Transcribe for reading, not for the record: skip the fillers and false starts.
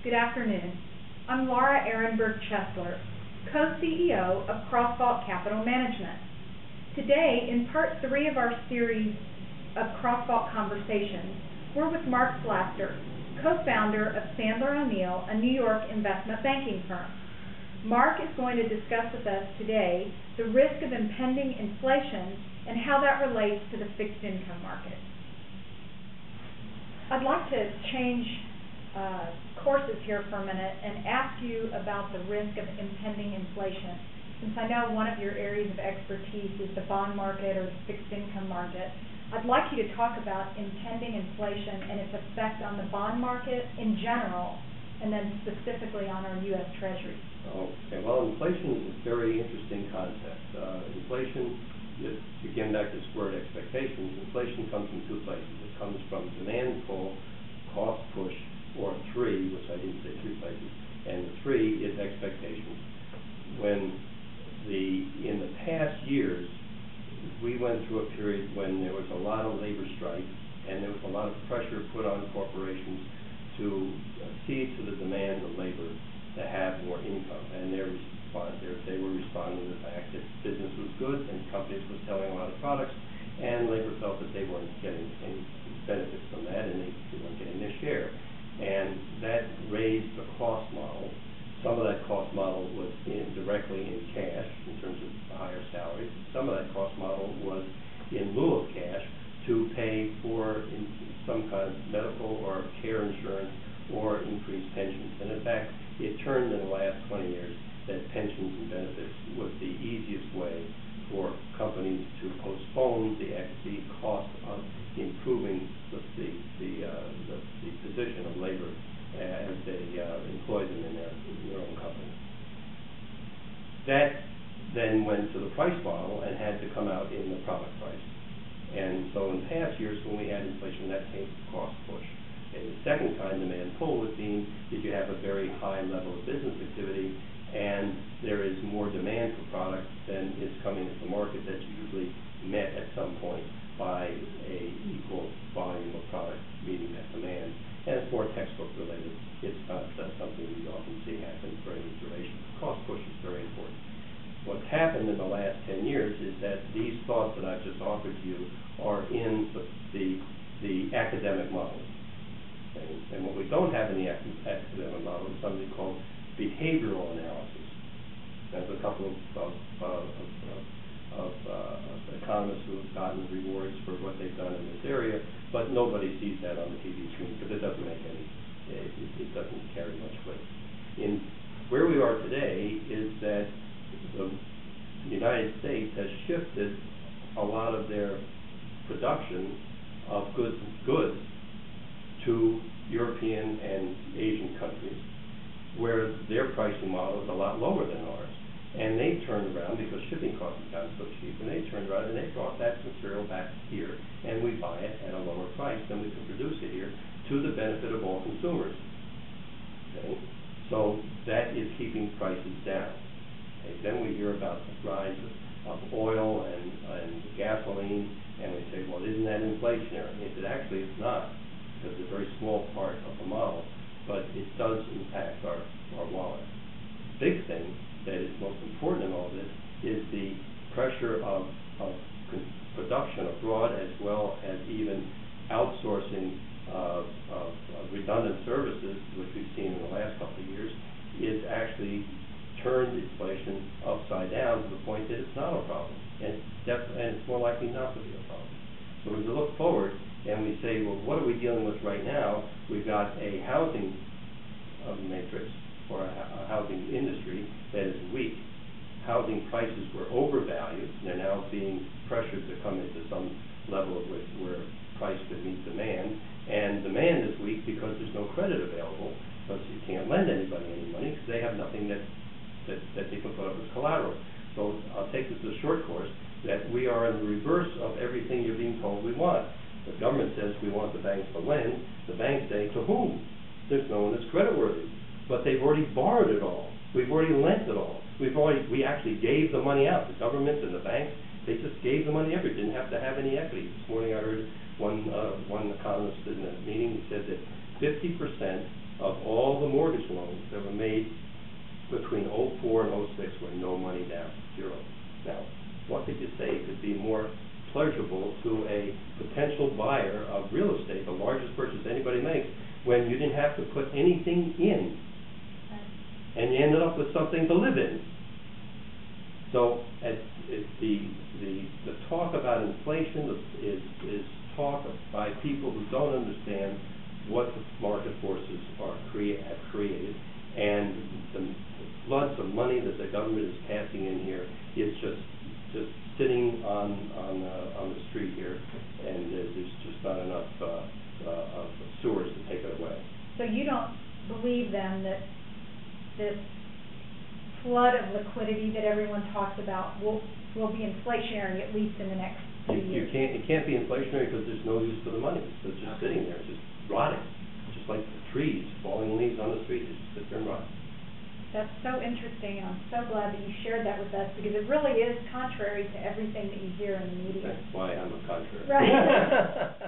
Good afternoon. I'm Laura Ehrenberg-Chesler, co-CEO of Crossvault Capital Management. Today, in part 3 of our series of Crossvault Conversations, we're with Mark Slaster, co-founder of Sandler O'Neill, a New York investment banking firm. Mark is going to discuss with us today the risk of impending inflation and how that relates to the fixed income market. I'd like to change courses here for a minute and ask you about the risk of impending inflation. Since I know one of your areas of expertise is the bond market or the fixed income market, I'd like you to talk about impending inflation and its effect on the bond market in general, and then specifically on our U.S. Treasuries. Okay, well, inflation is a very interesting concept. Inflation, again back to this word expectations, inflation comes from two places. It comes from demand pull, cost push, or 3, which I didn't say 3 places, and the 3 is expectations. In the past years, we went through a period when there was a lot of labor strife and there was a lot of pressure put on corporations to cede to the demand of labor to have more income, and they were responding to the fact that business was good and companies were selling a lot of products, and labor felt that they weren't getting any benefits from that and they weren't getting their share. And that raised the cost model. Some of that cost model was directly in cash in terms of higher salaries. Some of that cost model was in lieu of cash to pay for some kind of medical or care insurance or increased pensions. And in fact, it turned in the last 20 years that pensions and benefits was the easiest way for companies to postpone the cost of improving the position of labor as they employ them in their own company. That then went to the price model and had to come out in the product price. And so in past years when we had inflation, that came from cost push. And the second kind, demand pull, would mean that you have a very high level of business activity and there is more demand for product than is coming into the market. That's usually met at some point by a equal volume of product meeting that demand. And it's more textbook related. It's not something we often see happen for any duration. Cost push is very important. What's happened in the last 10 years is that these thoughts that I've just offered you are in the academic model. And what we don't have in the academic model is something called behavioral analysis. There's a couple of economists who have gotten rewards for what they've done in this area, but nobody sees that on the TV screen because it doesn't make it doesn't carry much weight. Where we are today is that the United States has shifted a lot of their production of goods to European and Asian countries, where their pricing model is a lot lower than ours. And they turned around, because shipping costs have gotten so cheap, and they turned around and they brought that material back here, and we buy it at a lower price than we can produce it here, to the benefit of all consumers. Okay? So that is keeping prices down. Okay? Then we hear about the rise of oil and gasoline, and we say, well, isn't that inflationary? Actually, it's not, because it's a very small part of the model, but it does impact our wallet. The big thing that is most important in all this is the pressure of production abroad, as well as even outsourcing of redundant services, which we've seen in the last couple of years, is actually turned inflation upside down to the point that it's not a problem, and it's more likely not to be a problem. So as we look forward and we say, well, what are we dealing with right now? We've got a housing matrix, or a housing industry that is weak. Housing prices were overvalued. They're now being pressured to come into some level of where price could meet demand. And demand is weak because there's no credit available, because you can't lend anybody any money because they have nothing that they can put up as collateral. So I'll take this as a short course, that we are in the reverse of everything you're being told we want. The government says we want the banks to lend. The banks say, to whom? There's no one that's creditworthy. But they've already borrowed it all. We've already lent it all. We actually gave the money out. The government and the banks, they just gave the money over. Didn't have to have any equity. This morning I heard one economist in a meeting said that 50% of all the mortgage loans that were made between '04 and '06 were no money down, zero. Now, what could you say could be more pleasurable to a potential buyer of real estate, the largest purchase anybody makes, when you didn't have to put anything in, and you ended up with something to live in? So, the talk about inflation is talk by people who don't understand what the market forces have created, and the floods of money that the government is passing in here is just sitting on the street here, and there's just not enough of sewers to take it away. So you don't believe then that this flood of liquidity that everyone talks about will be inflationary, at least in the next few years? It can't be inflationary because there's no use for the money. So it's just sitting there, just rotting, just like the trees, falling leaves on the street, just sit there and rot. That's so interesting, and I'm so glad that you shared that with us, because it really is contrary to everything that you hear in the media. That's why I'm a contrary. Right.